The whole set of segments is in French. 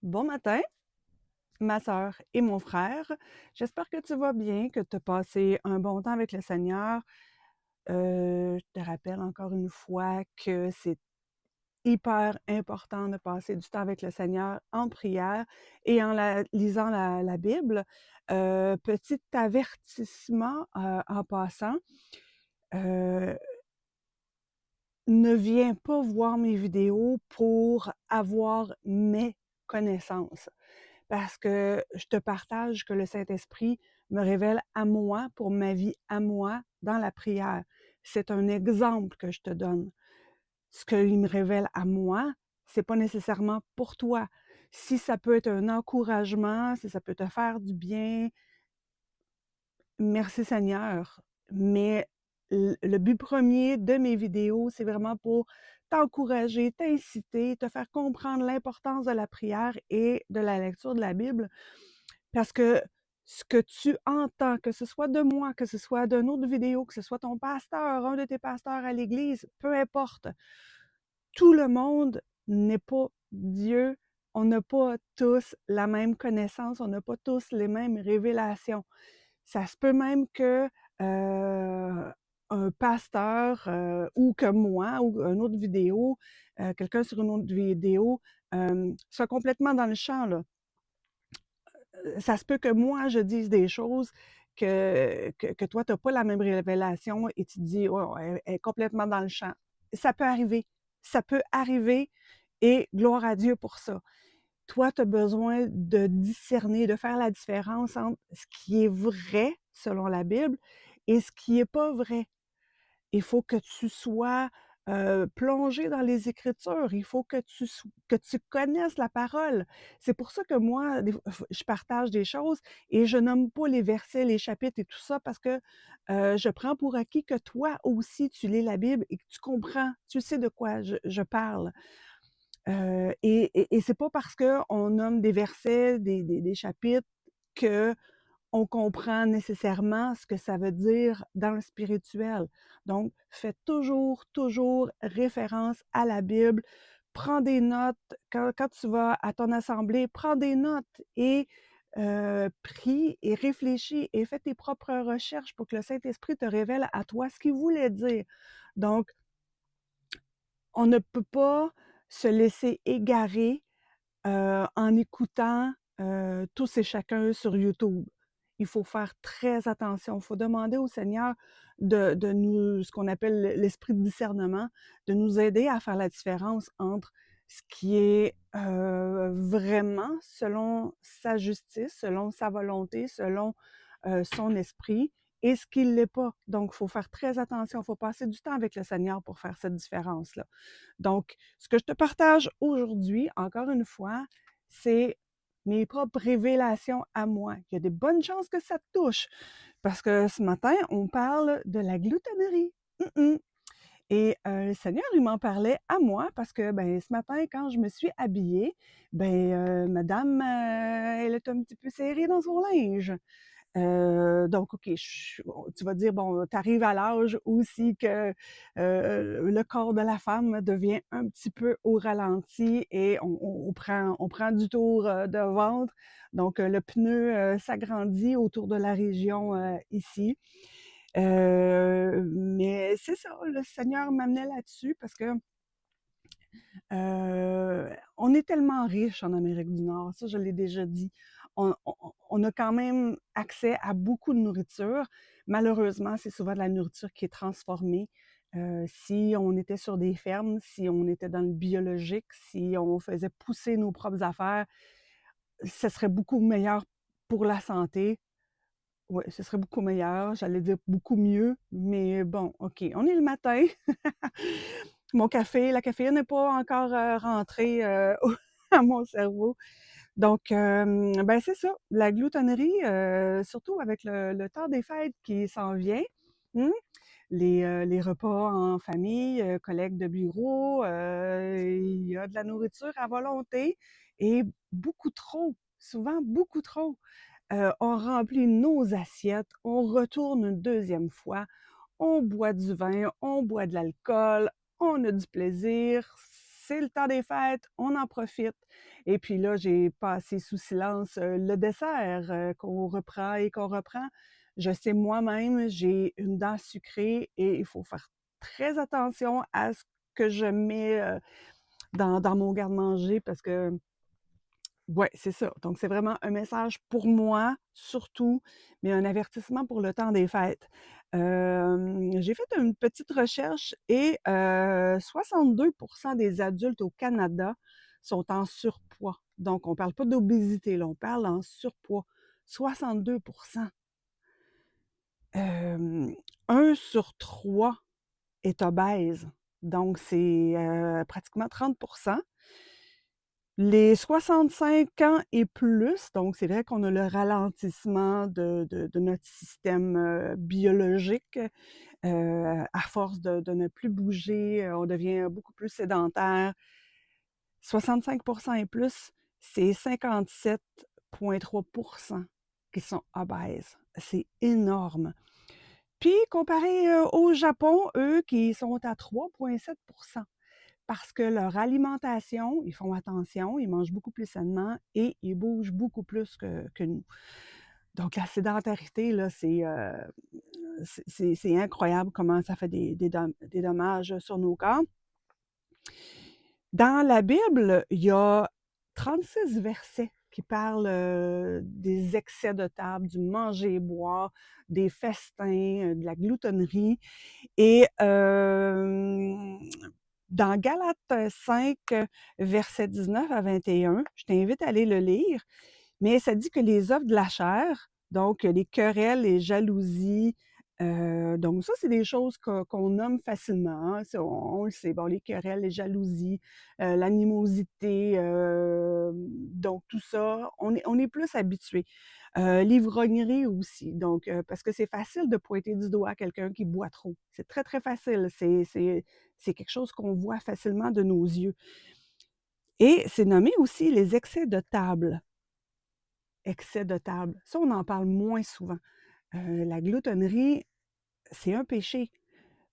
Bon matin, ma sœur et mon frère. J'espère que tu vas bien, que tu as passé un bon temps avec le Seigneur. Je te rappelle encore une fois que c'est hyper important de passer du temps avec le Seigneur en prière et en lisant la Bible. Petit avertissement en passant, euh, ne viens pas voir mes vidéos pour avoir mes connaissances. Parce que je te partage que le Saint-Esprit me révèle à moi, pour ma vie à moi, dans la prière. C'est un exemple que je te donne. Ce qu'il me révèle à moi, c'est pas nécessairement pour toi. Si ça peut être un encouragement, si ça peut te faire du bien, merci Seigneur. Mais le but premier de mes vidéos, c'est vraiment pour t'encourager, t'inciter, te faire comprendre l'importance de la prière et de la lecture de la Bible. Parce que ce que tu entends, que ce soit de moi, que ce soit d'une autre vidéo, que ce soit ton pasteur, un de tes pasteurs à l'église, peu importe, tout le monde n'est pas Dieu. On n'a pas tous la même connaissance, on n'a pas tous les mêmes révélations. Ça se peut même que un pasteur ou que moi ou une autre vidéo, quelqu'un sur une autre vidéo, soit complètement dans le champ, là. Ça se peut que moi, je dise des choses que toi, tu n'as pas la même révélation et tu te dis, oh, elle est complètement dans le champ. Ça peut arriver. Ça peut arriver et gloire à Dieu pour ça. Toi, tu as besoin de discerner, de faire la différence entre ce qui est vrai selon la Bible et ce qui n'est pas vrai. Il faut que tu sois plongé dans les Écritures. Il faut que tu connaisses la parole. C'est pour ça que moi, je partage des choses et je nomme pas les versets, les chapitres et tout ça parce que je prends pour acquis que toi aussi, tu lis la Bible et que tu comprends, tu sais de quoi je parle. Et c'est pas parce qu'on nomme des versets, des chapitres que on comprend nécessairement ce que ça veut dire dans le spirituel. Donc, fais toujours, toujours référence à la Bible. Prends des notes. Quand tu vas à ton assemblée, prends des notes et prie et réfléchis et fais tes propres recherches pour que le Saint-Esprit te révèle à toi ce qu'il voulait dire. Donc, on ne peut pas se laisser égarer en écoutant tous et chacun sur YouTube. Il faut faire très attention. Il faut demander au Seigneur de nous, ce qu'on appelle l'esprit de discernement, de nous aider à faire la différence entre ce qui est vraiment selon sa justice, selon sa volonté, selon son esprit, et ce qui ne l'est pas. Donc, il faut faire très attention. Il faut passer du temps avec le Seigneur pour faire cette différence-là. Donc, ce que je te partage aujourd'hui, encore une fois, c'est mes propres révélations à moi. Il y a des bonnes chances que ça te touche parce que ce matin, on parle de la gloutonnerie. Et le Seigneur, il m'en parlait à moi parce que ben, ce matin, quand je me suis habillée, ben, madame, elle est un petit peu serrée dans son linge. Donc, OK, tu vas dire, bon, tu arrives à l'âge aussi que le corps de la femme devient un petit peu au ralenti et on prend du tour de ventre. Donc, le pneu s'agrandit autour de la région ici. Mais c'est ça, le Seigneur m'amenait là-dessus parce que on est tellement riche en Amérique du Nord, ça je l'ai déjà dit. On a quand même accès à beaucoup de nourriture. Malheureusement, c'est souvent de la nourriture qui est transformée. Si on était sur des fermes, si on était dans le biologique, si on faisait pousser nos propres affaires, ce serait beaucoup meilleur pour la santé. Oui, ce serait beaucoup meilleur. J'allais dire beaucoup mieux, mais bon, OK, on est le matin. Mon café, la caféine n'est pas encore rentrée à mon cerveau. Donc, ben c'est ça, la gloutonnerie, surtout avec le temps des fêtes qui s'en vient. hmm, les repas en famille, collègues de bureau, il y a de la nourriture à volonté et beaucoup trop, souvent beaucoup trop. On remplit nos assiettes, on retourne une deuxième fois, on boit du vin, on boit de l'alcool, on a du plaisir. c'est le temps des fêtes, on en profite. Et puis là, j'ai passé sous silence le dessert qu'on reprend et qu'on reprend. Je sais moi-même, j'ai une dent sucrée et il faut faire très attention à ce que je mets dans mon garde-manger parce que ouais, c'est ça. Donc, c'est vraiment un message pour moi, surtout, mais un avertissement pour le temps des fêtes. J'ai fait une petite recherche et 62 des adultes au Canada sont en surpoids. Donc, on parle pas d'obésité, là, on parle en surpoids. 62. 1 sur 3 est obèse. Donc, c'est pratiquement 30. Les 65 ans et plus, donc c'est vrai qu'on a le ralentissement de notre système biologique. À force de ne plus bouger, on devient beaucoup plus sédentaire. 65 et plus, c'est 57,3 qui sont obèses. C'est énorme. Puis comparé au Japon, eux, qui sont à 3,7 parce que leur alimentation, ils font attention, ils mangent beaucoup plus sainement et ils bougent beaucoup plus que nous. Donc, la sédentarité, là, c'est incroyable comment ça fait des dommages sur nos corps. Dans la Bible, il y a 36 versets qui parlent des excès de table, du manger et boire, des festins, de la gloutonnerie. Et dans Galates 5, versets 19 à 21, je t'invite à aller le lire, mais ça dit que les œuvres de la chair, donc les querelles, les jalousies, donc ça, c'est des choses qu'on nomme facilement, hein, ça, on le sait, bon, les querelles, les jalousies, l'animosité, donc tout ça, on est plus habitué. L'ivrognerie aussi, donc parce que c'est facile de pointer du doigt quelqu'un qui boit trop. C'est très, très facile. C'est quelque chose qu'on voit facilement de nos yeux. Et c'est nommé aussi les excès de table. Excès de table. Ça, on en parle moins souvent. La gloutonnerie, c'est un péché.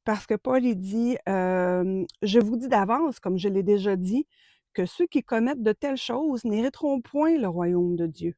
Parce que Paul, il dit, je vous dis d'avance, comme je l'ai déjà dit, que ceux qui commettent de telles choses n'hériteront point le royaume de Dieu.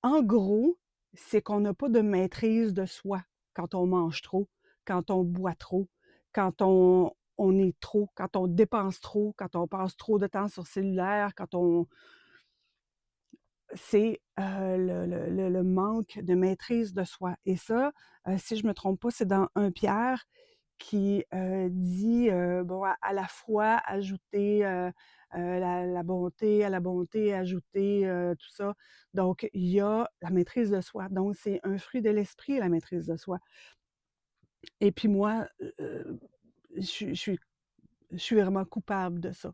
En gros, c'est qu'on n'a pas de maîtrise de soi quand on mange trop, quand on boit trop, quand on est trop, quand on dépense trop, quand on passe trop de temps sur cellulaire, quand on... C'est le manque de maîtrise de soi. Et ça, si je ne me trompe pas, c'est dans 1 Pierre qui dit, bon, à la foi, ajouter la bonté, à la bonté, ajouter tout ça. Donc, il y a la maîtrise de soi. Donc, c'est un fruit de l'esprit, la maîtrise de soi. Et puis moi, je suis vraiment coupable de ça.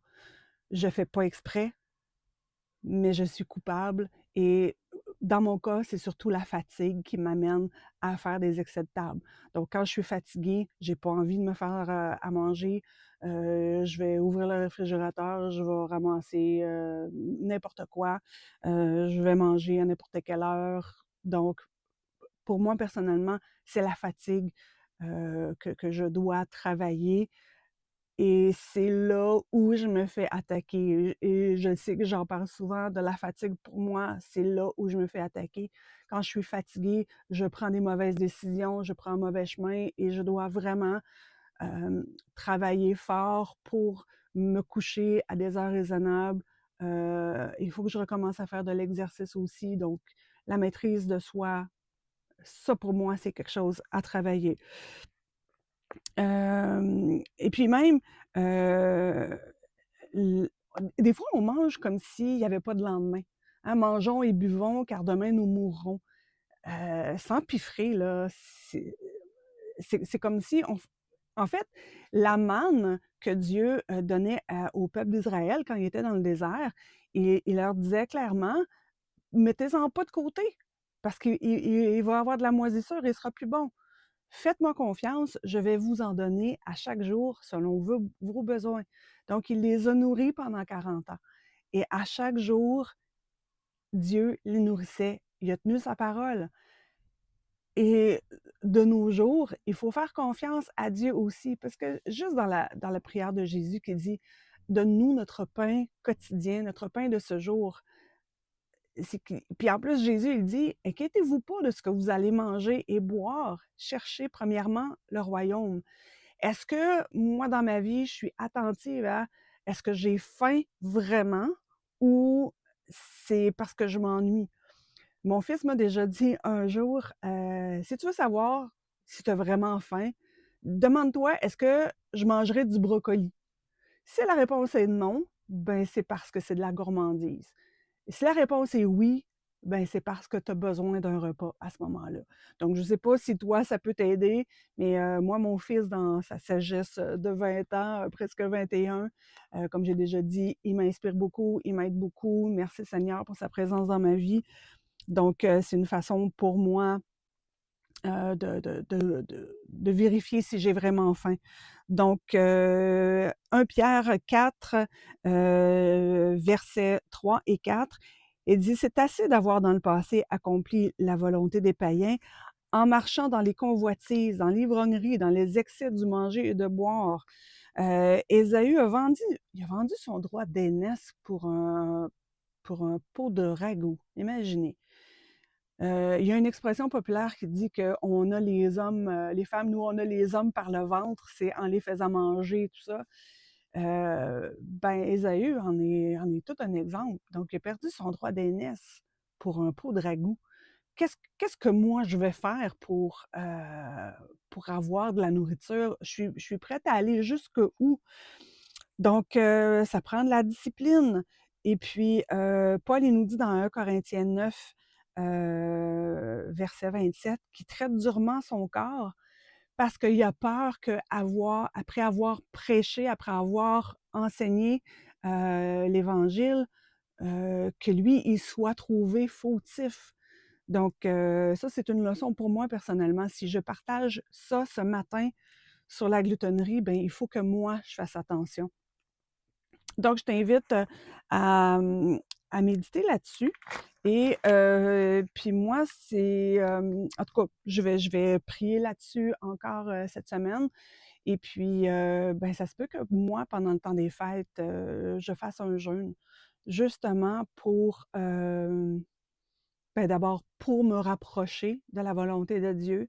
Je fais pas exprès, mais je suis coupable et dans mon cas, c'est surtout la fatigue qui m'amène à faire des excès de table. Donc quand je suis fatiguée, j'ai pas envie de me faire, à manger, je vais ouvrir le réfrigérateur, je vais ramasser, n'importe quoi, je vais manger à n'importe quelle heure. Donc pour moi, personnellement, c'est la fatigue, que je dois travailler et c'est là où je me fais attaquer et je sais que j'en parle souvent de la fatigue pour moi, c'est là où je me fais attaquer. Quand je suis fatiguée, je prends des mauvaises décisions, je prends un mauvais chemin et je dois vraiment, travailler fort pour me coucher à des heures raisonnables. Il faut que je recommence à faire de l'exercice aussi, donc la maîtrise de soi, ça pour moi, c'est quelque chose à travailler. Et puis même, heu, l des fois, on mange comme s'il n'y avait pas de lendemain. Hein, mangeons et buvons car demain nous mourrons. S'empiffrer là, c'est comme si en fait, la manne que Dieu, donnait au peuple d'Israël quand il était dans le désert, il leur disait clairement: «Mettez-en pas de côté parce qu'il va y avoir de la moisissure et il sera plus bon. Faites-moi confiance, je vais vous en donner à chaque jour selon vos besoins.» Donc, il les a nourris pendant 40 ans. Et à chaque jour, Dieu les nourrissait. Il a tenu sa parole. Et de nos jours, il faut faire confiance à Dieu aussi, parce que juste dans la prière de Jésus qui dit: «Donne-nous notre pain quotidien, notre pain de ce jour». Puis en plus, Jésus, il dit: «Inquiétez-vous pas de ce que vous allez manger et boire. Cherchez premièrement le royaume». Est-ce que moi, dans ma vie, je suis attentive à est-ce que j'ai faim vraiment ou c'est parce que je m'ennuie? Mon fils m'a déjà dit un jour, «Si tu veux savoir si tu as vraiment faim, demande-toi, est-ce que je mangerai du brocoli?» Si la réponse est non, ben, c'est parce que c'est de la gourmandise. Et si la réponse est oui, ben, c'est parce que tu as besoin d'un repas à ce moment-là. Donc, je ne sais pas si toi, ça peut t'aider, mais moi, mon fils, dans sa sagesse de 20 ans, presque 21, comme j'ai déjà dit, il m'inspire beaucoup, il m'aide beaucoup. Merci Seigneur pour sa présence dans ma vie. Donc, c'est une façon pour moi de vérifier si j'ai vraiment faim. Donc, 1 Pierre 4, versets 3 et 4, il dit: «C'est assez d'avoir dans le passé accompli la volonté des païens, en marchant dans les convoitises, dans l'ivrognerie, dans les excès du manger et de boire». Ésaü il a vendu son droit d'aînesse pour un pot de ragoût, imaginez. Il y a une expression populaire qui dit qu'on a les hommes, les femmes, nous, on a les hommes par le ventre, c'est en les faisant manger, tout ça. Ben, Ésaü en est tout un exemple. Donc, il a perdu son droit d'aînesse pour un pot de ragoût. Qu'est-ce que moi je vais faire pour avoir de la nourriture? Je suis prête à aller jusqu'où? Donc, ça prend de la discipline. Et puis, Paul, il nous dit dans 1 Corinthiens 9, verset 27, qu'il traite durement son corps parce qu'il a peur après avoir prêché, après avoir enseigné l'Évangile, que lui, il soit trouvé fautif. Donc, ça, c'est une leçon pour moi personnellement. Si je partage ça ce matin sur la glutonerie, ben il faut que moi, je fasse attention. Donc, je t'invite à, à méditer là-dessus. Et puis moi, en tout cas, je vais prier là-dessus encore cette semaine. Et puis, ben, ça se peut que moi, pendant le temps des fêtes, je fasse un jeûne, justement pour, ben, d'abord pour me rapprocher de la volonté de Dieu,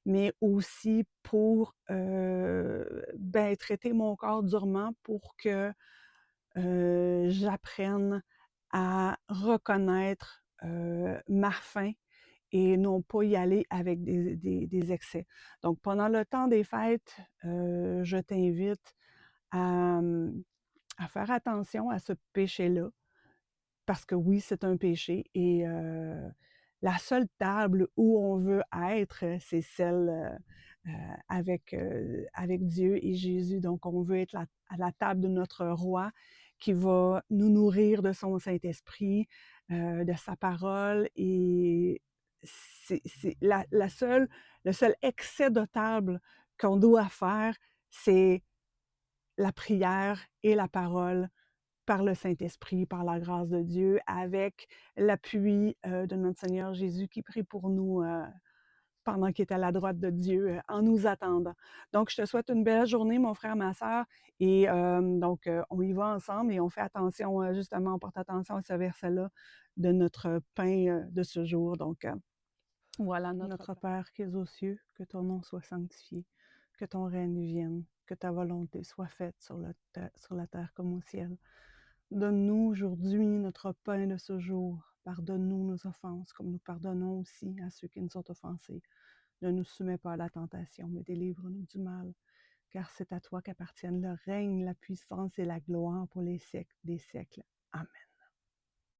mais aussi pour ben, traiter mon corps durement pour que j'apprenne à reconnaître ma faim et non pas y aller avec des excès. Donc, pendant le temps des fêtes, je t'invite à, à faire attention à ce péché-là, parce que oui, c'est un péché et la seule table où on veut être, c'est celle avec Dieu et Jésus. Donc, on veut être à la table de notre roi qui va nous nourrir de son Saint-Esprit, de sa parole. Et c'est le seul excès de table qu'on doit faire, c'est la prière et la parole par le Saint-Esprit, par la grâce de Dieu, avec l'appui de notre Seigneur Jésus qui prie pour nous pendant qu'il est à la droite de Dieu, en nous attendant. Donc, je te souhaite une belle journée, mon frère, ma sœur. Et donc, on y va ensemble et on fait attention, justement, on porte attention à ce verset-là de notre pain de ce jour. Donc, voilà, notre Père qui es aux cieux, que ton nom soit sanctifié, que ton règne vienne, que ta volonté soit faite sur la terre comme au ciel. Donne-nous aujourd'hui notre pain de ce jour. Pardonne-nous nos offenses, comme nous pardonnons aussi à ceux qui nous ont offensés. Ne nous soumets pas à la tentation, mais délivre-nous du mal, car c'est à toi qu'appartiennent le règne, la puissance et la gloire pour les siècles des siècles. Amen.